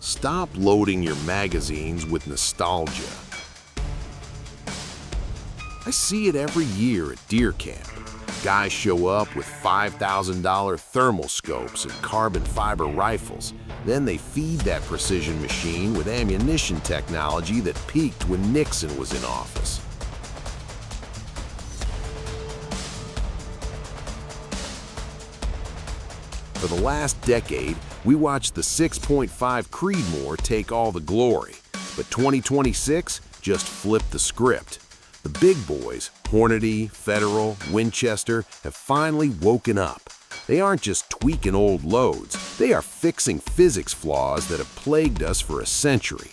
Stop loading your magazines with nostalgia. I see it every year at deer camp. Guys show up with $5,000 thermal scopes and carbon fiber rifles. Then they feed that precision machine with ammunition technology that peaked when Nixon was in office. For the last decade, we watched the 6.5 Creedmoor take all the glory, but 2026 just flipped the script. The big boys, Hornady, Federal, Winchester, have finally woken up. They aren't just tweaking old loads, they are fixing physics flaws that have plagued us for a century.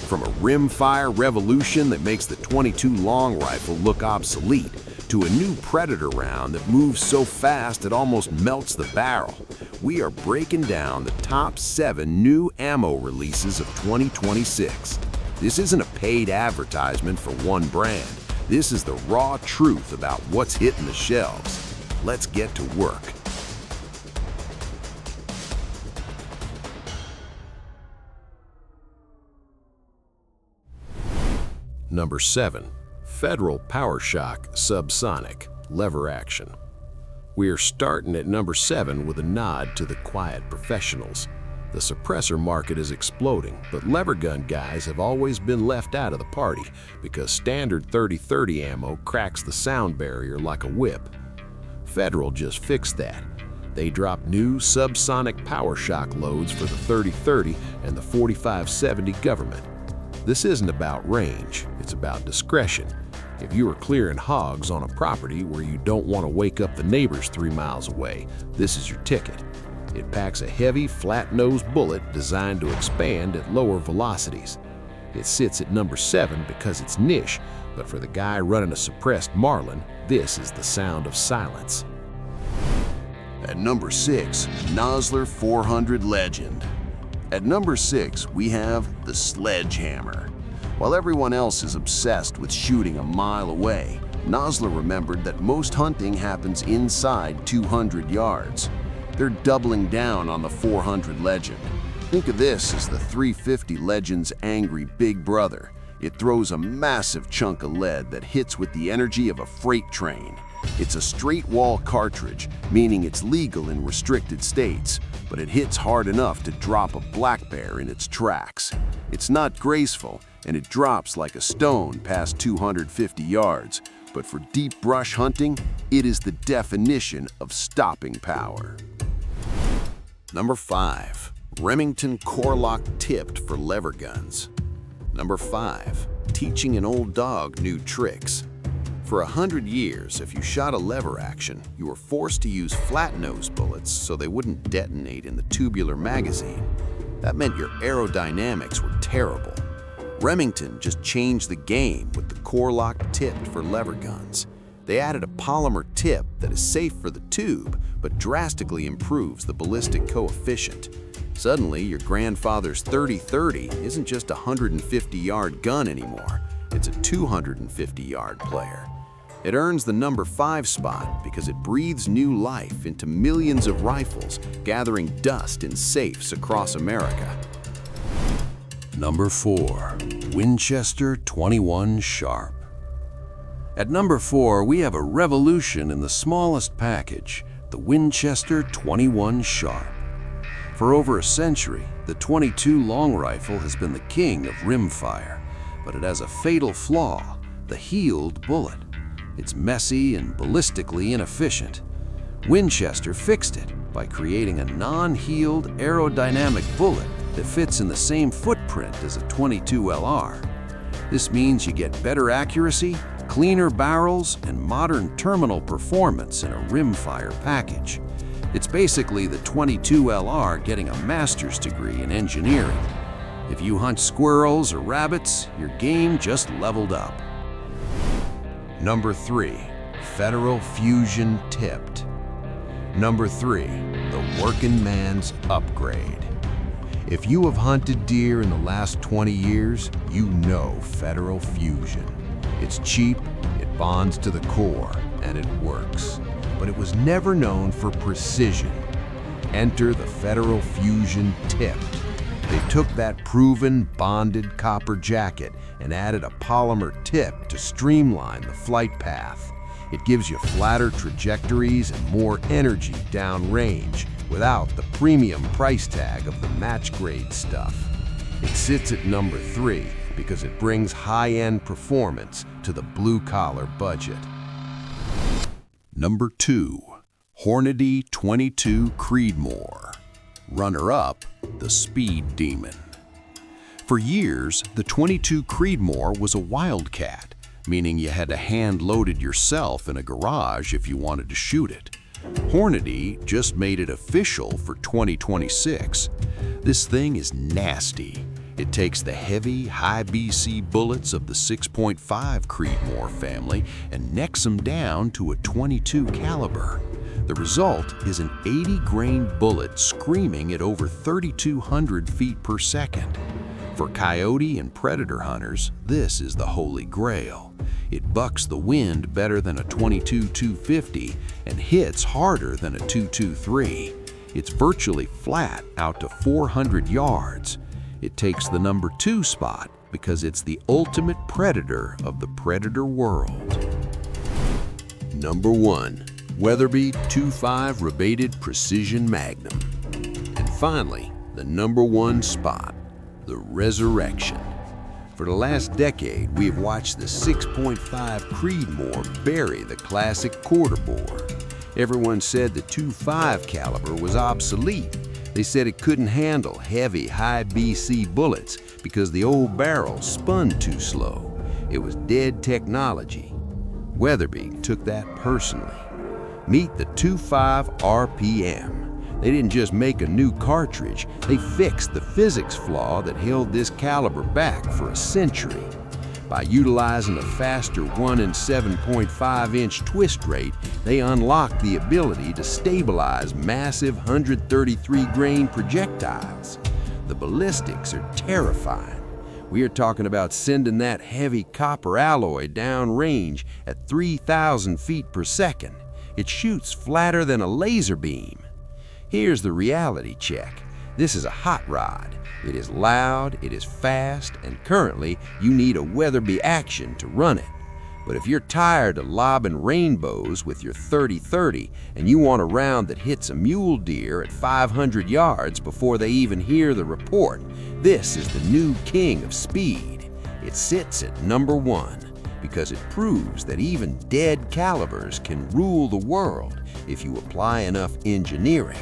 From a Rimfire Revolution that makes the .22 long rifle look obsolete, to a new Predator round that moves so fast it almost melts the barrel, we are breaking down the top 7 new ammo releases of 2026. This isn't a paid advertisement for one brand. This is the raw truth about what's hitting the shelves. Let's get to work. Number 7. Federal Power-Shok Subsonic Lever Action. We are starting at number 7 with a nod to the quiet professionals. The suppressor market is exploding, but lever gun guys have always been left out of the party because standard 30-30 ammo cracks the sound barrier like a whip. Federal just fixed that. They dropped new subsonic Power-Shok loads for the 30-30 and the 45-70 government. This isn't about range, it's about discretion. If you are clearing hogs on a property where you don't want to wake up the neighbors 3 miles away, this is your ticket. It packs a heavy, flat-nosed bullet designed to expand at lower velocities. It sits at number 7 because it's niche, but for the guy running a suppressed Marlin, this is the sound of silence. At number 6, Nosler 400 Legend. At number 6, we have the Sledgehammer. While everyone else is obsessed with shooting a mile away, Nosler remembered that most hunting happens inside 200 yards. They're doubling down on the 400 Legend. Think of this as the 350 Legend's angry big brother. It throws a massive chunk of lead that hits with the energy of a freight train. It's a straight wall cartridge, meaning it's legal in restricted states, but it hits hard enough to drop a black bear in its tracks. It's not graceful, and it drops like a stone past 250 yards, but for deep brush hunting, it is the definition of stopping power. Number 5. Remington Core-Lokt tipped for lever guns. Number 5. Teaching an old dog new tricks. For 100 years, if you shot a lever action, you were forced to use flat-nosed bullets so they wouldn't detonate in the tubular magazine. That meant your aerodynamics were terrible. Remington just changed the game with the Core-Lokt tipped for lever guns. They added a polymer tip that is safe for the tube, but drastically improves the ballistic coefficient. Suddenly, your grandfather's 30-30 isn't just a 150-yard gun anymore. It's a 250-yard player. It earns the number 5 spot because it breathes new life into millions of rifles, gathering dust in safes across America. Number 4. Winchester 21 Sharp. At number 4, we have a revolution in the smallest package, the Winchester 21 Sharp. For over a century, the .22 long rifle has been the king of rimfire, but it has a fatal flaw, the heeled bullet. It's messy and ballistically inefficient. Winchester fixed it by creating a non-heeled aerodynamic bullet that fits in the same footprint as a .22 LR. This means you get better accuracy, cleaner barrels, and modern terminal performance in a rimfire package. It's basically the .22 LR getting a master's degree in engineering. If you hunt squirrels or rabbits, your game just leveled up. Number 3. Federal Fusion Tipped. Number 3. The working man's upgrade. If you have hunted deer in the last 20 years, you know Federal Fusion. It's cheap, it bonds to the core, and it works. But but it was never known for precision. Enter the Federal Fusion Tipped. They took that proven bonded copper jacket and added a polymer tip to streamline the flight path. It gives you flatter trajectories and more energy downrange without the premium price tag of the match-grade stuff. It sits at number 3 because it brings high-end performance to the blue-collar budget. Number 2. Hornady 22 Creedmoor. Runner-up, the Speed Demon. For years, the 22 Creedmoor was a wildcat, meaning you had to hand-load it yourself in a garage if you wanted to shoot it. Hornady just made it official for 2026. This thing is nasty. It takes the heavy, high BC bullets of the 6.5 Creedmoor family and necks them down to a 22 caliber. The result is an 80-grain bullet screaming at over 3,200 feet per second. For coyote and predator hunters, this is the holy grail. It bucks the wind better than a 22-250 and hits harder than a 223. It's virtually flat out to 400 yards. It takes the number 2 spot because it's the ultimate predator of the predator world. Number 1. Weatherby 2.5 Rebated Precision Magnum. And finally, the number 1 spot, the Resurrection. For the last decade, we have watched the 6.5 Creedmoor bury the classic quarter bore. Everyone said the 2.5 caliber was obsolete. They said it couldn't handle heavy, high BC bullets because the old barrel spun too slow. It was dead technology. Weatherby took that personally. Meet the 2.5 RPM. They didn't just make a new cartridge, they fixed the physics flaw that held this caliber back for a century. By utilizing a faster 1 and 7.5-inch twist rate, they unlocked the ability to stabilize massive 133-grain projectiles. The ballistics are terrifying. We are talking about sending that heavy copper alloy downrange at 3,000 feet per second. It shoots flatter than a laser beam. Here's the reality check. This is a hot rod. It is loud, it is fast, and currently you need a Weatherby action to run it. But if you're tired of lobbing rainbows with your 30-30 and you want a round that hits a mule deer at 500 yards before they even hear the report, this is the new king of speed. It sits at number 1 because it proves that even dead calibers can rule the world if you apply enough engineering.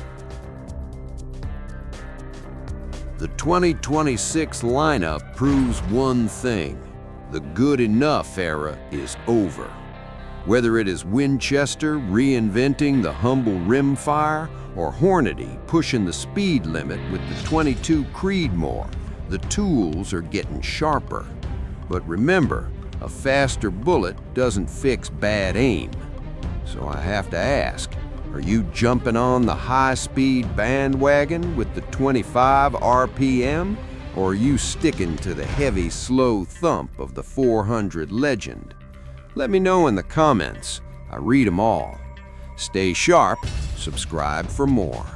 The 2026 lineup proves one thing: the good enough era is over. Whether it is Winchester reinventing the humble rimfire or Hornady pushing the speed limit with the 22 Creedmoor, the tools are getting sharper. But remember, a faster bullet doesn't fix bad aim. So I have to ask, are you jumping on the high-speed bandwagon with the 25 RPM, or are you sticking to the heavy, slow thump of the 400 Legend? Let me know in the comments. I read them all. Stay sharp, subscribe for more.